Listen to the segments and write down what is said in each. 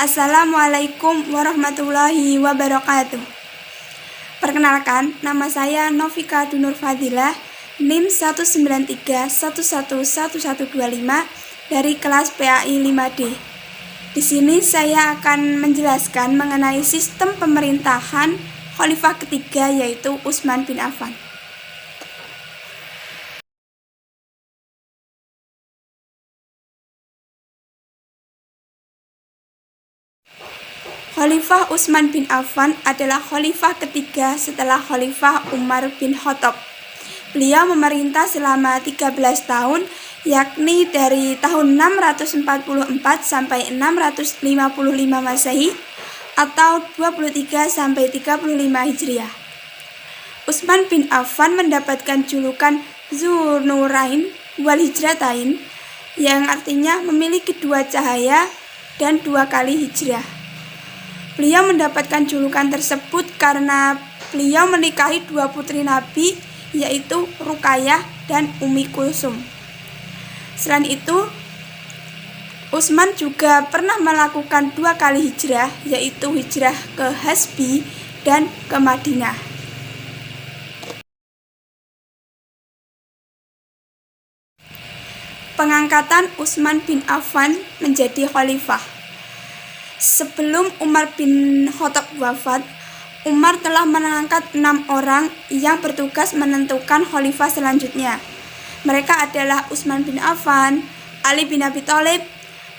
Assalamualaikum warahmatullahi wabarakatuh. Perkenalkan, nama saya Novika Dunur Fadilah, NIM 193111125 dari kelas PAI 5D. Di sini saya akan menjelaskan mengenai sistem pemerintahan Khalifah ketiga, yaitu Utsman bin Affan. Khalifah Utsman bin Affan adalah khalifah ketiga setelah Khalifah Umar bin Khattab. Beliau memerintah selama 13 tahun, yakni dari tahun 644 sampai 655 Masehi atau 23 sampai 35 Hijriah. Utsman bin Affan mendapatkan julukan Dzunurain wal Hijratain, yang artinya memiliki dua cahaya dan dua kali hijrah. Beliau mendapatkan julukan tersebut karena beliau menikahi dua putri Nabi, yaitu Ruqayyah dan Ummi Kulsum. Selain itu, Utsman juga pernah melakukan dua kali hijrah, yaitu hijrah ke Hasbi dan ke Madinah. Pengangkatan Utsman bin Affan menjadi khalifah. Sebelum Umar bin Khattab wafat, Umar telah mengangkat 6 orang yang bertugas menentukan khalifah selanjutnya. Mereka adalah Utsman bin Affan, Ali bin Abi Thalib,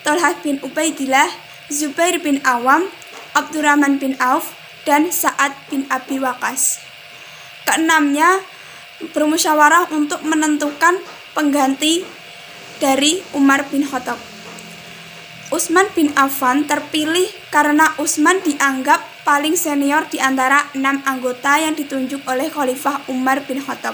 Thalhah bin Ubaidillah, Zubair bin Awam, Abdurrahman bin Auf, dan Sa'ad bin Abi Waqqas. Keenamnya bermusyawarah untuk menentukan pengganti dari Umar bin Khattab. Utsman bin Affan terpilih karena Utsman dianggap paling senior di antara 6 anggota yang ditunjuk oleh Khalifah Umar bin Khattab.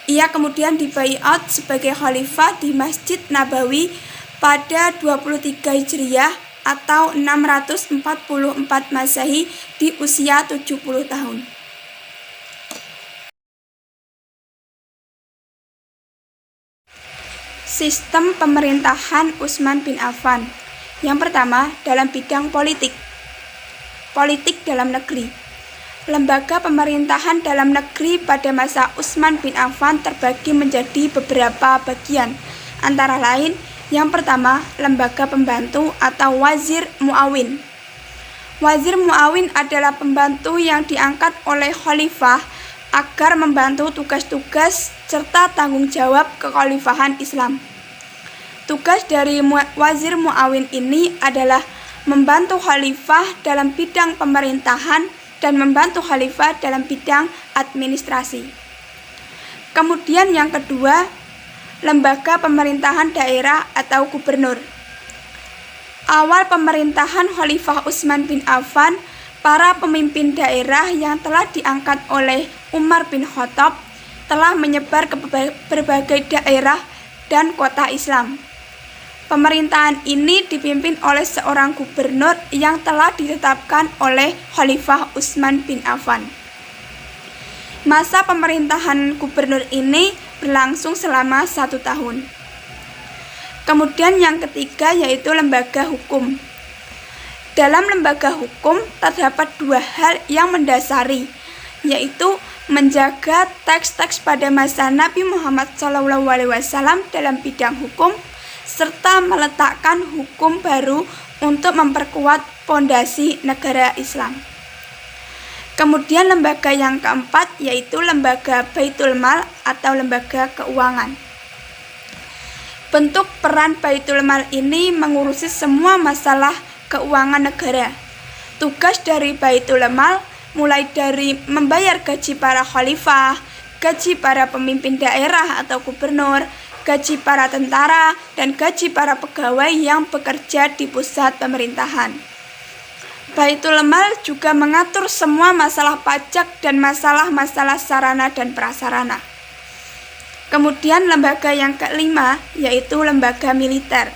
Ia kemudian dibaiat sebagai khalifah di Masjid Nabawi pada 23 Hijriah atau 644 Masehi di usia 70 tahun. Sistem pemerintahan Utsman bin Affan. Yang pertama, dalam bidang politik dalam negeri. Lembaga pemerintahan dalam negeri pada masa Utsman bin Affan terbagi menjadi beberapa bagian, antara lain, yang pertama, lembaga pembantu atau wazir muawin. Wazir muawin adalah pembantu yang diangkat oleh khalifah agar membantu tugas-tugas serta tanggung jawab kekhalifahan Islam. Tugas dari wazir muawin ini adalah membantu khalifah dalam bidang pemerintahan dan membantu khalifah dalam bidang administrasi. Kemudian yang kedua, lembaga pemerintahan daerah atau gubernur. Awal pemerintahan Khalifah Utsman bin Affan, para pemimpin daerah yang telah diangkat oleh Umar bin Khattab telah menyebar ke berbagai daerah dan kota Islam. Pemerintahan ini dipimpin oleh seorang gubernur yang telah ditetapkan oleh Khalifah Utsman bin Affan. Masa pemerintahan gubernur ini berlangsung selama 1 tahun. Kemudian yang ketiga yaitu lembaga hukum. Dalam lembaga hukum terdapat 2 hal yang mendasari, yaitu menjaga teks-teks pada masa Nabi Muhammad SAW dalam bidang hukum, serta meletakkan hukum baru untuk memperkuat fondasi negara Islam. Kemudian lembaga yang keempat yaitu lembaga Baitul Mal atau lembaga keuangan. Bentuk peran Baitul Mal ini mengurusi semua masalah keuangan negara. Tugas dari Baitul Mal mulai dari membayar gaji para khalifah, gaji para pemimpin daerah atau gubernur, gaji para tentara, dan gaji para pegawai yang bekerja di pusat pemerintahan. Baitul Mal juga mengatur semua masalah pajak dan masalah-masalah sarana dan prasarana. Kemudian lembaga yang kelima yaitu lembaga militer.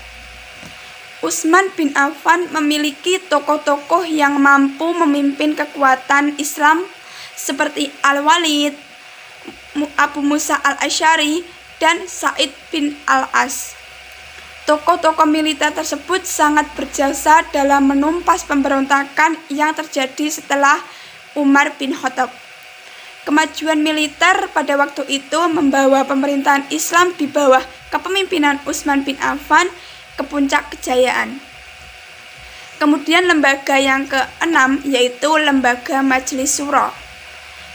Utsman bin Affan memiliki tokoh-tokoh yang mampu memimpin kekuatan Islam seperti Al-Walid, Abu Musa al-Asy'ari, dan Sa'id bin al-As. Tokoh-tokoh militer tersebut sangat berjasa dalam menumpas pemberontakan yang terjadi setelah Umar bin Khattab. Kemajuan militer pada waktu itu membawa pemerintahan Islam di bawah kepemimpinan Utsman bin Affan ke puncak kejayaan. Kemudian lembaga yang keenam yaitu lembaga Majelis Syuro.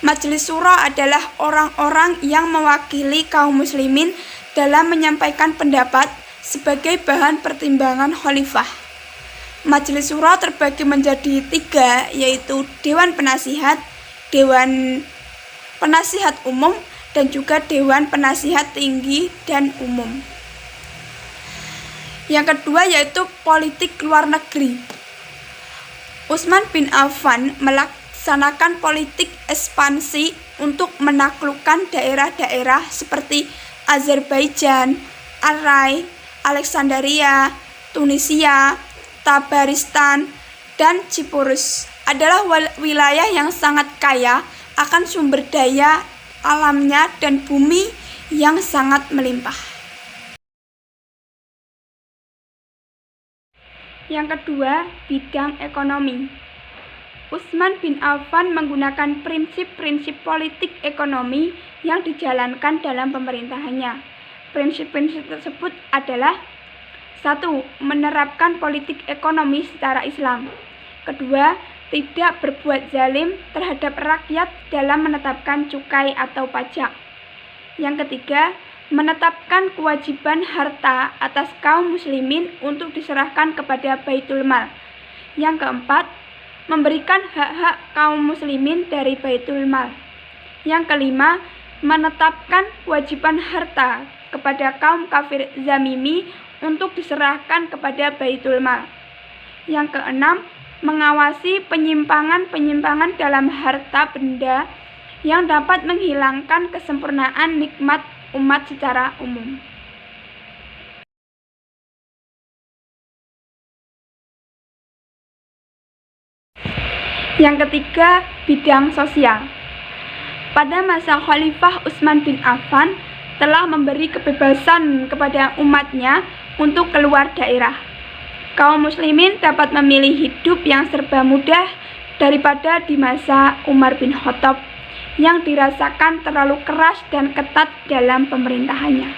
Majelis Syuro adalah orang-orang yang mewakili kaum muslimin dalam menyampaikan pendapat sebagai bahan pertimbangan khalifah. Majelis Syuro terbagi menjadi 3, yaitu Dewan Penasihat, Dewan Penasihat Umum, dan juga Dewan Penasihat Tinggi dan Umum. Yang kedua yaitu politik luar negeri. Utsman bin Affan melaksanakan politik ekspansi untuk menaklukkan daerah-daerah seperti Azerbaijan, Arai, Alexandria, Tunisia, Tabaristan, dan Cyprus adalah wilayah yang sangat kaya akan sumber daya alamnya dan bumi yang sangat melimpah. Yang kedua, bidang ekonomi. Utsman bin Affan menggunakan prinsip-prinsip politik ekonomi yang dijalankan dalam pemerintahannya. Prinsip-prinsip tersebut adalah 1. Menerapkan politik ekonomi secara Islam. 2. Tidak berbuat zalim terhadap rakyat dalam menetapkan cukai atau pajak. Yang ketiga, menetapkan kewajiban harta atas kaum muslimin untuk diserahkan kepada Baitul Mal. Yang keempat, memberikan hak-hak kaum muslimin dari Baitul Mal. Yang kelima, menetapkan kewajiban harta kepada kaum kafir Zamimi untuk diserahkan kepada Baitul Mal. Yang keenam, mengawasi penyimpangan-penyimpangan dalam harta benda yang dapat menghilangkan kesempurnaan nikmat umat secara umum. Yang ketiga, bidang sosial. Pada masa Khalifah Utsman bin Affan telah memberi kebebasan kepada umatnya untuk keluar daerah. Kaum muslimin dapat memilih hidup yang serba mudah daripada di masa Umar bin Khattab yang dirasakan terlalu keras dan ketat dalam pemerintahannya.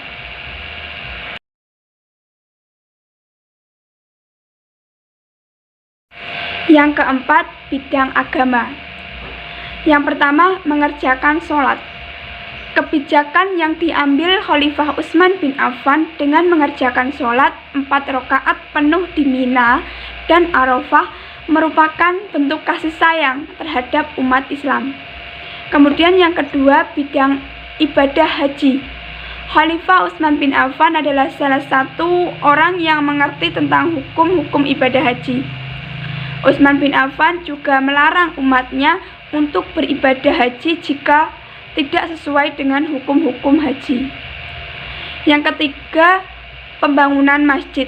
Yang keempat, bidang agama. Yang pertama, mengerjakan sholat. Kebijakan yang diambil Khalifah Utsman bin Affan dengan mengerjakan sholat 4 rakaat penuh di Mina dan Arafah merupakan bentuk kasih sayang terhadap umat Islam. Kemudian yang kedua, bidang ibadah haji. Khalifah Utsman bin Affan adalah salah satu orang yang mengerti tentang hukum-hukum ibadah haji. Utsman bin Affan juga melarang umatnya untuk beribadah haji jika tidak sesuai dengan hukum-hukum haji. Yang ketiga, pembangunan masjid.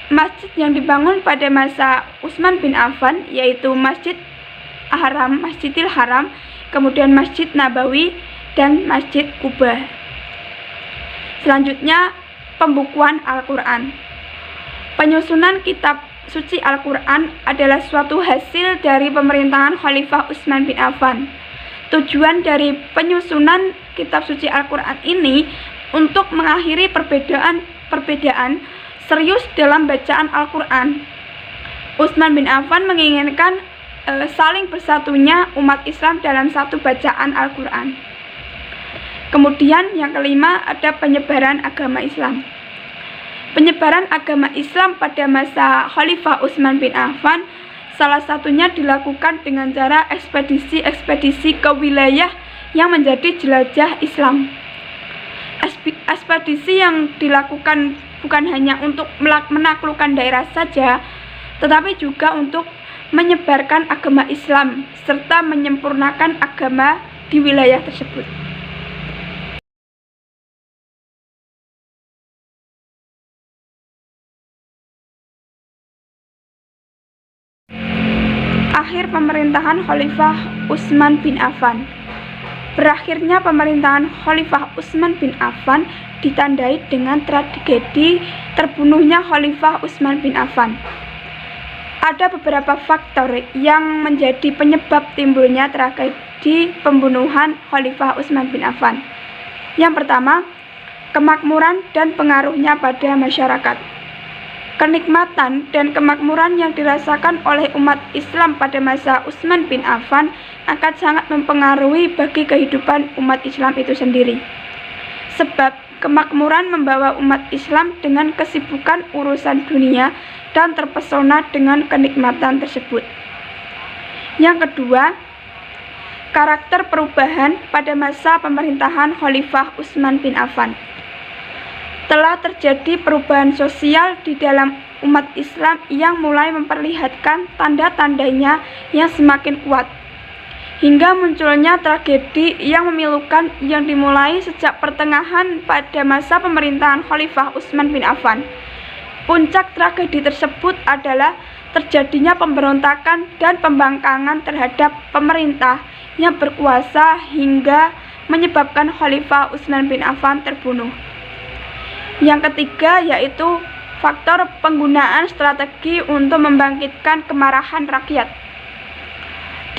Masjid yang dibangun pada masa Utsman bin Affan yaitu Masjidil Haram, kemudian Masjid Nabawi, dan Masjid Kuba. Selanjutnya, pembukuan Al-Quran. Penyusunan kitab suci Al-Quran adalah suatu hasil dari pemerintahan Khalifah Utsman bin Affan. Tujuan dari penyusunan kitab suci Al-Quran ini untuk mengakhiri perbedaan serius dalam bacaan Al-Quran. Utsman bin Affan menginginkan saling bersatunya umat Islam dalam satu bacaan Al-Quran. Kemudian yang kelima ada penyebaran agama Islam. Penyebaran agama Islam pada masa Khalifah Utsman bin Affan salah satunya dilakukan dengan cara ekspedisi ke wilayah yang menjadi jelajah Islam. Ekspedisi yang dilakukan bukan hanya untuk menaklukkan daerah saja, tetapi juga untuk menyebarkan agama Islam serta menyempurnakan agama di wilayah tersebut. Akhir pemerintahan Khalifah Utsman bin Affan. Berakhirnya pemerintahan Khalifah Utsman bin Affan ditandai dengan tragedi terbunuhnya Khalifah Utsman bin Affan. Ada beberapa faktor yang menjadi penyebab timbulnya tragedi pembunuhan Khalifah Utsman bin Affan. Yang pertama, kemakmuran dan pengaruhnya pada masyarakat. Kenikmatan dan kemakmuran yang dirasakan oleh umat Islam pada masa Utsman bin Affan akan sangat mempengaruhi bagi kehidupan umat Islam itu sendiri. Sebab kemakmuran membawa umat Islam dengan kesibukan urusan dunia dan terpesona dengan kenikmatan tersebut. Yang kedua, karakter perubahan pada masa pemerintahan Khalifah Utsman bin Affan. Telah terjadi perubahan sosial di dalam umat Islam yang mulai memperlihatkan tanda-tandanya yang semakin kuat, hingga munculnya tragedi yang memilukan yang dimulai sejak pertengahan pada masa pemerintahan Khalifah Utsman bin Affan. Puncak tragedi tersebut adalah terjadinya pemberontakan dan pembangkangan terhadap pemerintah yang berkuasa hingga menyebabkan Khalifah Utsman bin Affan terbunuh. Yang ketiga yaitu faktor penggunaan strategi untuk membangkitkan kemarahan rakyat.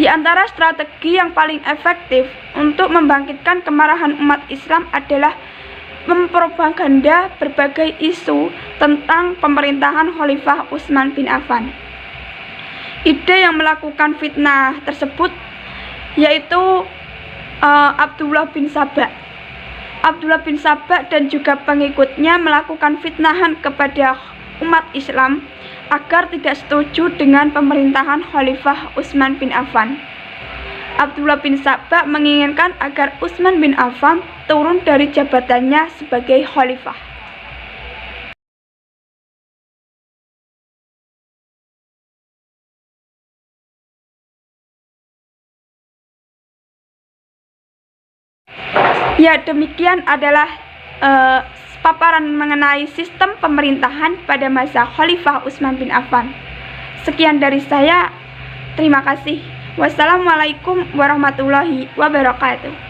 Di antara strategi yang paling efektif untuk membangkitkan kemarahan umat Islam adalah mempropaganda berbagai isu tentang pemerintahan Khalifah Utsman bin Affan. Ide yang melakukan fitnah tersebut yaitu Abdullah bin Sabah. Abdullah bin Sabah dan juga pengikutnya melakukan fitnahan kepada umat Islam agar tidak setuju dengan pemerintahan Khalifah Utsman bin Affan. Abdullah bin Sabah menginginkan agar Utsman bin Affan turun dari jabatannya sebagai khalifah. Ya, demikian adalah paparan mengenai sistem pemerintahan pada masa Khalifah Utsman bin Affan. Sekian dari saya, terima kasih. Wassalamualaikum warahmatullahi wabarakatuh.